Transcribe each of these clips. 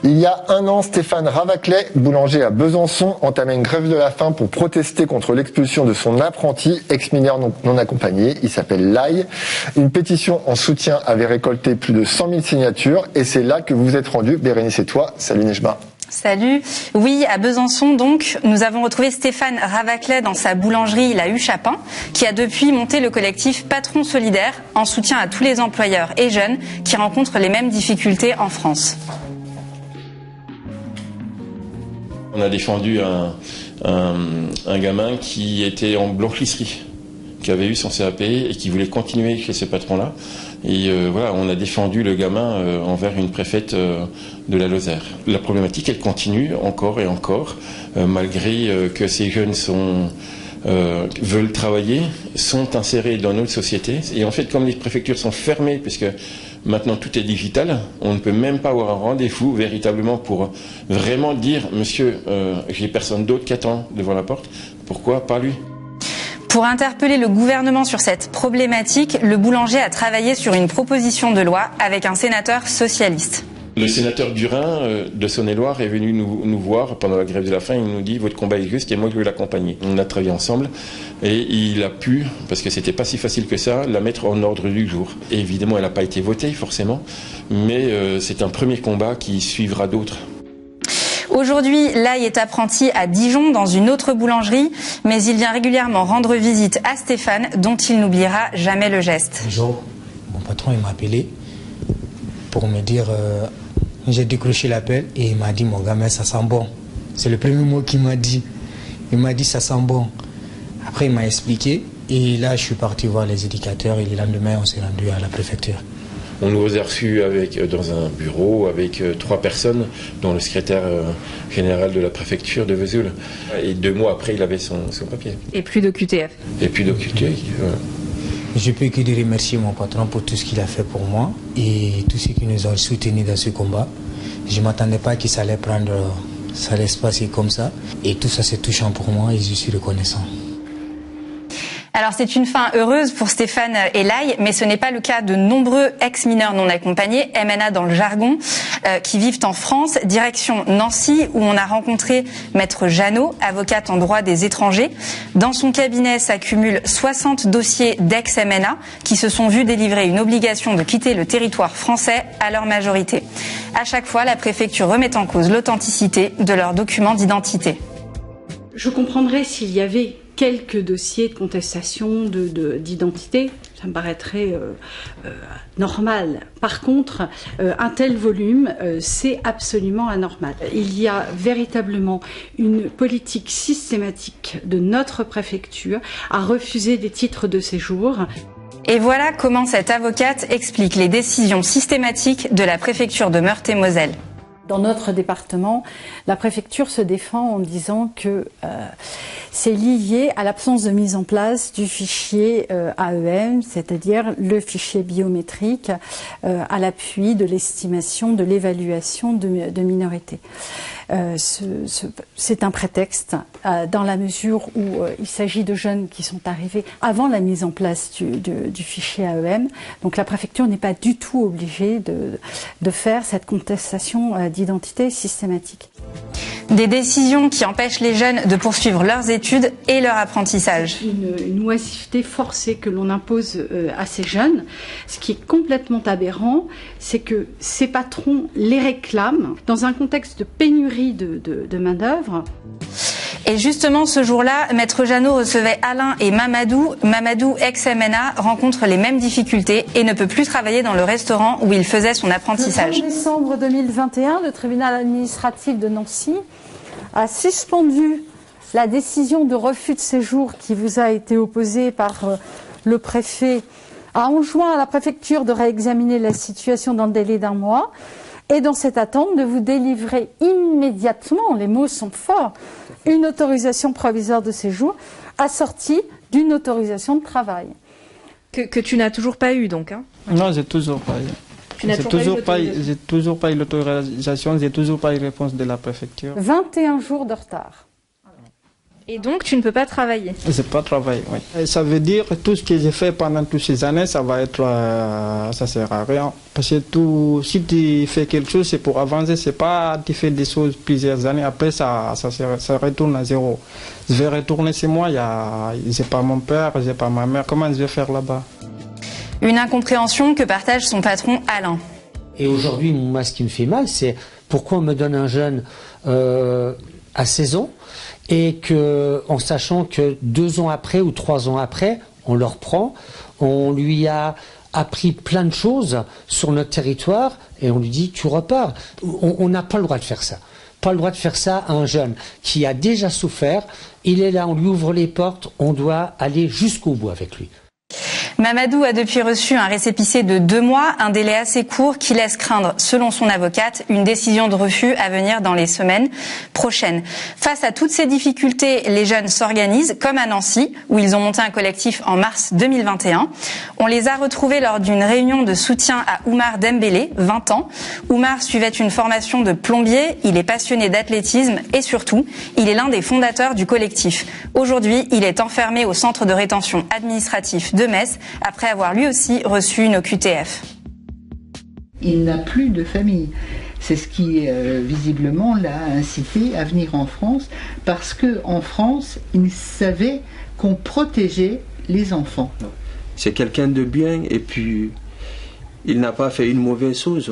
Il y a un an, Stéphane Ravaclet, boulanger à Besançon, entamait une grève de la faim pour protester contre l'expulsion de son apprenti, ex-mineur non accompagné. Il s'appelle Lai. Une pétition en soutien avait récolté plus de 100 000 signatures et c'est là que vous vous êtes rendu. Bérénice et toi, salut Nejma. Salut. Oui, à Besançon, donc, nous avons retrouvé Stéphane Ravaclet dans sa boulangerie La Huche à Pain, qui a depuis monté le collectif Patron Solidaire en soutien à tous les employeurs et jeunes qui rencontrent les mêmes difficultés en France. On a défendu un gamin qui était en blanchisserie, qui avait eu son CAP et qui voulait continuer chez ce patron-là. Et voilà, on a défendu le gamin envers une préfète de la Lozère. La problématique, elle continue encore et encore, malgré que ces jeunes veulent travailler, sont insérés dans notre société. Et en fait, comme les préfectures sont fermées, puisque maintenant tout est digital, on ne peut même pas avoir un rendez-vous véritablement pour vraiment dire « Monsieur, j'ai personne d'autre qui attend devant la porte, pourquoi pas lui ?» Pour interpeller le gouvernement sur cette problématique, le boulanger a travaillé sur une proposition de loi avec un sénateur socialiste. Le sénateur Durin de Saône-et-Loire est venu nous voir pendant la grève de la faim. Il nous dit votre combat est juste et moi je vais l'accompagner. On a travaillé ensemble et il a pu, parce que c'était pas si facile que ça, la mettre en ordre du jour. Et évidemment, elle n'a pas été votée forcément, mais c'est un premier combat qui suivra d'autres. Aujourd'hui, Lai est apprenti à Dijon dans une autre boulangerie, mais il vient régulièrement rendre visite à Stéphane, dont il n'oubliera jamais le geste. Un jour, mon patron il m'a appelé pour me dire, j'ai décroché l'appel et il m'a dit, mon gamin, ça sent bon. C'est le premier mot qu'il m'a dit. Il m'a dit, ça sent bon. Après, il m'a expliqué et là, je suis parti voir les éducateurs et le lendemain, on s'est rendu à la préfecture. On nous a reçus dans un bureau avec 3 personnes, dont le secrétaire général de la préfecture de Vesoul. Et 2 mois après, il avait son papier. Et plus d'OQTF. Et plus d'OQTF. Je peux que de remercier mon patron pour tout ce qu'il a fait pour moi et tous ceux qui nous ont soutenus dans ce combat. Je ne m'attendais pas que ça allait se passer comme ça. Et tout ça, c'est touchant pour moi et je suis reconnaissant. Alors c'est une fin heureuse pour Stéphane et Lai, mais ce n'est pas le cas de nombreux ex-mineurs non accompagnés, MNA dans le jargon, qui vivent en France, direction Nancy, où on a rencontré Maître Jeannot, avocate en droit des étrangers. Dans son cabinet s'accumulent 60 dossiers d'ex-MNA qui se sont vus délivrer une obligation de quitter le territoire français à leur majorité. À chaque fois, la préfecture remet en cause l'authenticité de leurs documents d'identité. Je comprendrais s'il y avait quelques dossiers de contestation d'identité, ça me paraîtrait normal. Par contre, un tel volume, c'est absolument anormal. Il y a véritablement une politique systématique de notre préfecture à refuser des titres de séjour. Et voilà comment cette avocate explique les décisions systématiques de la préfecture de Meurthe-et-Moselle. Dans notre département, la préfecture se défend en disant que c'est lié à l'absence de mise en place du fichier AEM, c'est-à-dire le fichier biométrique à l'appui de l'estimation, de l'évaluation de minorité. C'est un prétexte dans la mesure où il s'agit de jeunes qui sont arrivés avant la mise en place du fichier AEM. Donc la préfecture n'est pas du tout obligée de faire cette contestation d'identité systématique. Des décisions qui empêchent les jeunes de poursuivre leurs études et leur apprentissage. Une oisiveté forcée que l'on impose à ces jeunes. Ce qui est complètement aberrant, c'est que ces patrons les réclament dans un contexte de pénurie de main-d'œuvre. Et justement, ce jour-là, Maître Jeannot recevait Alain et Mamadou. Mamadou, ex-MNA, rencontre les mêmes difficultés et ne peut plus travailler dans le restaurant où il faisait son apprentissage. Le 5 décembre 2021, le tribunal administratif de Nancy a suspendu la décision de refus de séjour qui vous a été opposée par le préfet, a enjoint à la préfecture de réexaminer la situation dans le délai d'1 mois et dans cette attente de vous délivrer immédiatement, les mots sont forts, une autorisation provisoire de séjour assortie d'une autorisation de travail. Que tu n'as toujours pas eu donc, hein? Non, j'ai toujours pas eu. J'ai toujours pas eu l'autorisation, j'ai toujours pas eu réponse de la préfecture. 21 jours de retard. Et donc, tu ne peux pas travailler? C'est pas travailler, oui. Et ça veut dire que tout ce que j'ai fait pendant toutes ces années, ça va être, ça sert à rien. Parce que si tu fais quelque chose, c'est pour avancer. C'est pas, tu fais des choses plusieurs années, après ça retourne à zéro. Je vais retourner chez moi, j'ai pas mon père, j'ai pas ma mère. Comment je vais faire là-bas? Une incompréhension que partage son patron Alain. Et aujourd'hui, moi, ce qui me fait mal, c'est pourquoi on me donne un jeune à 16 ans et en sachant que 2 ans après ou 3 ans après, on le reprend, on lui a appris plein de choses sur notre territoire et on lui dit tu repars. On n'a pas le droit de faire ça. Pas le droit de faire ça à un jeune qui a déjà souffert. Il est là, on lui ouvre les portes, on doit aller jusqu'au bout avec lui. Mamadou a depuis reçu un récépissé de 2 mois, un délai assez court qui laisse craindre, selon son avocate, une décision de refus à venir dans les semaines prochaines. Face à toutes ces difficultés, les jeunes s'organisent, comme à Nancy, où ils ont monté un collectif en mars 2021. On les a retrouvés lors d'une réunion de soutien à Oumar Dembélé, 20 ans. Oumar suivait une formation de plombier, il est passionné d'athlétisme et surtout, il est l'un des fondateurs du collectif. Aujourd'hui, il est enfermé au centre de rétention administratif de Metz, après avoir lui aussi reçu une OQTF. Il n'a plus de famille. C'est ce qui, visiblement, l'a incité à venir en France, parce qu'en France, il savait qu'on protégeait les enfants. C'est quelqu'un de bien, et puis il n'a pas fait une mauvaise chose.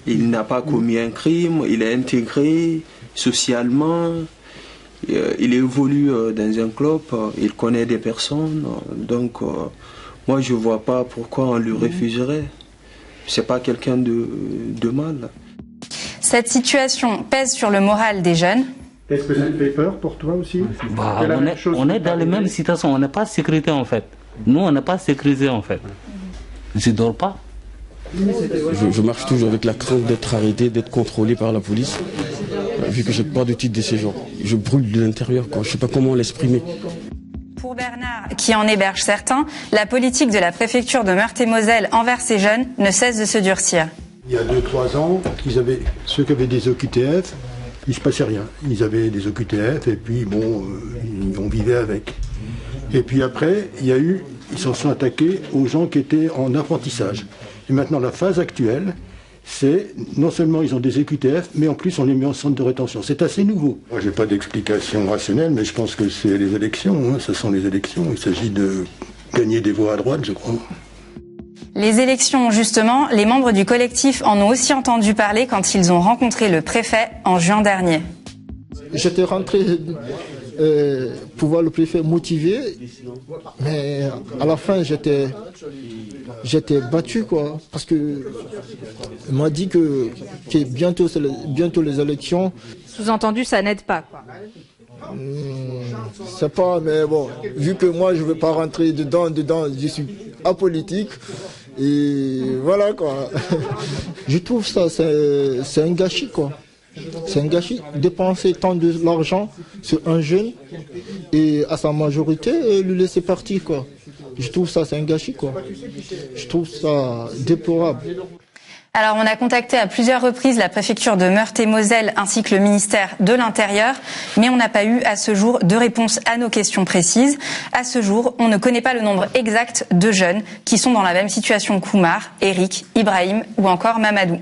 Il n'a pas commis un crime, il est intégré socialement, il évolue dans un club, il connaît des personnes, donc... moi, je ne vois pas pourquoi on lui refuserait. C'est pas quelqu'un de mal. Cette situation pèse sur le moral des jeunes. Est-ce que ça te fait peur pour toi aussi? On est dans la même situation, on n'est pas sécurité en fait. Nous, on n'est pas sécurisé en fait. Je ne dors pas. Je marche toujours avec la crainte d'être arrêté, d'être contrôlé par la police, vu que je n'ai pas de titre de séjour. Je brûle de l'intérieur, quoi. Je ne sais pas comment l'exprimer. Pour Bernard, qui en héberge certains, la politique de la préfecture de Meurthe-et-Moselle envers ces jeunes ne cesse de se durcir. Il y a 2-3 ans, ceux qui avaient des OQTF, il ne se passait rien. Ils avaient des OQTF et puis bon, on vivait avec. Et puis après, ils s'en sont attaqués aux gens qui étaient en apprentissage. Et maintenant, la phase actuelle, c'est non seulement ils ont des OQTF, mais en plus on les met en centre de rétention. C'est assez nouveau. Moi, j'ai pas d'explication rationnelle, mais je pense que c'est les élections. Ce sont les élections. Il s'agit de gagner des voix à droite, je crois. Les élections, justement, les membres du collectif en ont aussi entendu parler quand ils ont rencontré le préfet en juin dernier. J'étais rentré pour voir le préfet motivé, mais à la fin j'étais battu, quoi, parce que il m'a dit que bientôt les élections. Sous-entendu, ça n'aide pas, quoi. C'est pas, mais bon, vu que moi je veux pas rentrer dedans, je suis apolitique et voilà, quoi. Je trouve ça c'est un gâchis, quoi. C'est un gâchis, dépenser tant de l'argent sur un jeune et à sa majorité lui laisser partir, quoi. Je trouve ça c'est un gâchis, quoi. Je trouve ça déplorable. Alors, on a contacté à plusieurs reprises la préfecture de Meurthe-et-Moselle ainsi que le ministère de l'Intérieur, mais on n'a pas eu à ce jour de réponse à nos questions précises. À ce jour, on ne connaît pas le nombre exact de jeunes qui sont dans la même situation qu'Oumar, Eric, Ibrahim ou encore Mamadou.